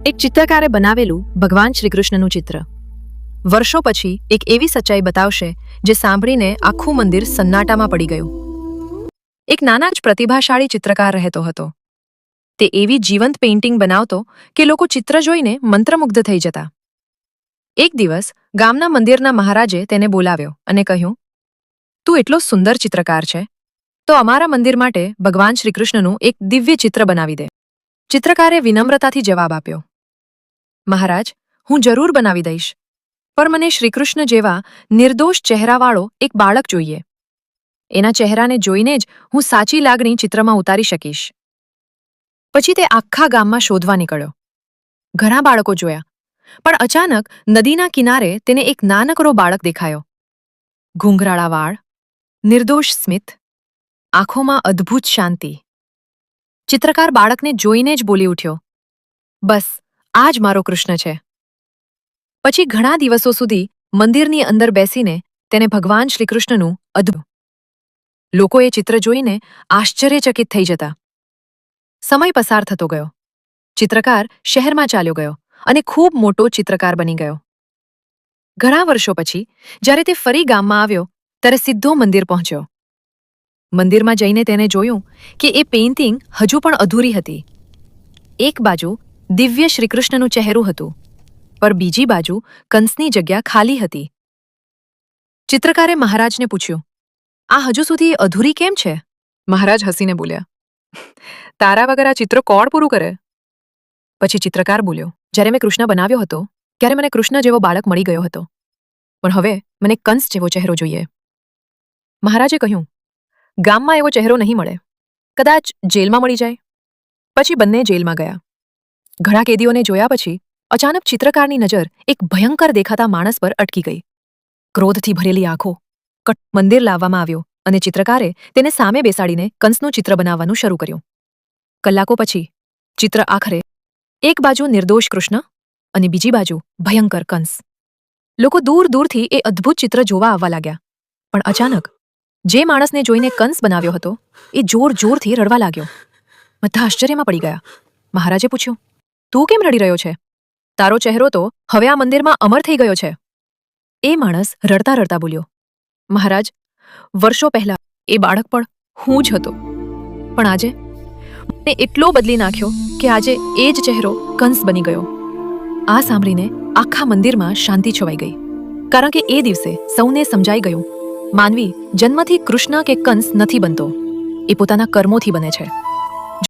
એક ચિત્રકારે બનાવેલું ભગવાન શ્રીકૃષ્ણનું ચિત્ર વર્ષો પછી એક એવી સચ્ચાઈ બતાવશે જે સાંભળીને આખું મંદિર સન્નાટામાં પડી ગયું. એક નાના જ પ્રતિભાશાળી ચિત્રકાર રહેતો હતો. તે એવી જીવંત પેઇન્ટિંગ બનાવતો કે લોકો ચિત્ર જોઈને મંત્રમુગ્ધ થઈ જતા. એક દિવસ ગામના મંદિરના મહારાજે તેને બોલાવ્યો અને કહ્યું, તું એટલો સુંદર ચિત્રકાર છે, તો અમારા મંદિર માટે ભગવાન શ્રીકૃષ્ણનું એક દિવ્ય ચિત્ર બનાવી દે. ચિત્રકારે વિનમ્રતાથી જવાબ આપ્યો, મહારાજ, હું જરૂર બનાવી દઈશ, પણ મને શ્રીકૃષ્ણ જેવા નિર્દોષ ચહેરાવાળો એક બાળક જોઈએ. એના ચહેરાને જોઈને જ હું સાચી લાગણી ચિત્રમાં ઉતારી શકીશ. પછી તે આખા ગામમાં શોધવા નીકળ્યો. ઘણા બાળકો જોયા, પણ અચાનક નદીના કિનારે તેને એક નાનકડો બાળક દેખાયો. ઘૂંઘરાળા વાળ, નિર્દોષ સ્મિત, આંખોમાં અદ્ભુત શાંતિ. ચિત્રકાર બાળકને જોઈને જ બોલી ઉઠ્યો, બસ આ જ મારો કૃષ્ણ છે. પછી ઘણા દિવસો સુધી મંદિરની અંદર બેસીને તેને ભગવાન શ્રીકૃષ્ણનું અદ્ભુત. લોકો એ ચિત્ર જોઈને આશ્ચર્યચકિત થઈ જતા. સમય પસાર થતો ગયો. ચિત્રકાર શહેરમાં ચાલ્યો ગયો અને ખૂબ મોટો ચિત્રકાર બની ગયો. ઘણા વર્ષો પછી જ્યારે તે ફરી ગામમાં આવ્યો ત્યારે સીધો મંદિર પહોંચ્યો. મંદિરમાં જઈને તેને જોયું કે એ પેઇન્ટિંગ હજુ પણ અધૂરી હતી. એક બાજુ દિવ્ય શ્રીકૃષ્ણનું ચહેરું હતું, પર બીજી બાજુ કંસની જગ્યા ખાલી હતી. ચિત્રકારે મહારાજને પૂછ્યું, આ હજુ સુધી અધૂરી કેમ છે? મહારાજ હસીને બોલ્યા, તારા વગર આ ચિત્ર કોણ પૂરું કરે? પછી ચિત્રકાર બોલ્યો, જ્યારે મેં કૃષ્ણ બનાવ્યો હતો ત્યારે મને કૃષ્ણ જેવો બાળક મળી ગયો હતો, પણ હવે મને કંસ જેવો ચહેરો જોઈએ. મહારાજે કહ્યું, ગામમાં એવો ચહેરો નહીં મળે, કદાચ જેલમાં મળી જાય. પછી બંને જેલમાં ગયા. ઘણા કેદીઓને જોયા પછી અચાનક ચિત્રકારની નજર એક ભયંકર દેખાતા માણસ પર અટકી ગઈ. ક્રોધથી ભરેલી આંખો. મંદિર લાવવામાં આવ્યો અને ચિત્રકારે તેને સામે બેસાડીને કંસનું ચિત્ર બનાવવાનું શરૂ કર્યું. કલાકો પછી ચિત્ર આખરે એક બાજુ નિર્દોષ કૃષ્ણ અને બીજી બાજુ ભયંકર કંસ. લોકો દૂર દૂરથી એ અદ્ભુત ચિત્ર જોવા આવવા લાગ્યા. પણ અચાનક જે માણસને જોઈને કંસ બનાવ્યો હતો એ જોર જોરથી રડવા લાગ્યો. બધા આશ્ચર્યમાં પડી ગયા. મહારાજે પૂછ્યું, તું કેમ રડી રહ્યો છે? તારો ચહેરો તો હવે આ મંદિરમાં અમર થઈ ગયો છે. એ માણસ રડતા રડતા બોલ્યો, મહારાજ, વર્ષો પહેલા એ બાળક પણ હું જ હતો, પણ આજે મને એટલો બદલી નાખ્યો કે આજે એ જ ચહેરો કંસ બની ગયો. આ સાંભળીને આખા મંદિરમાં શાંતિ છવાઈ ગઈ, કારણ કે એ દિવસે સૌને સમજાઈ ગયું, માનવી જન્મથી કૃષ્ણ કે કંસ નથી બનતો, એ પોતાના કર્મોથી બને છે.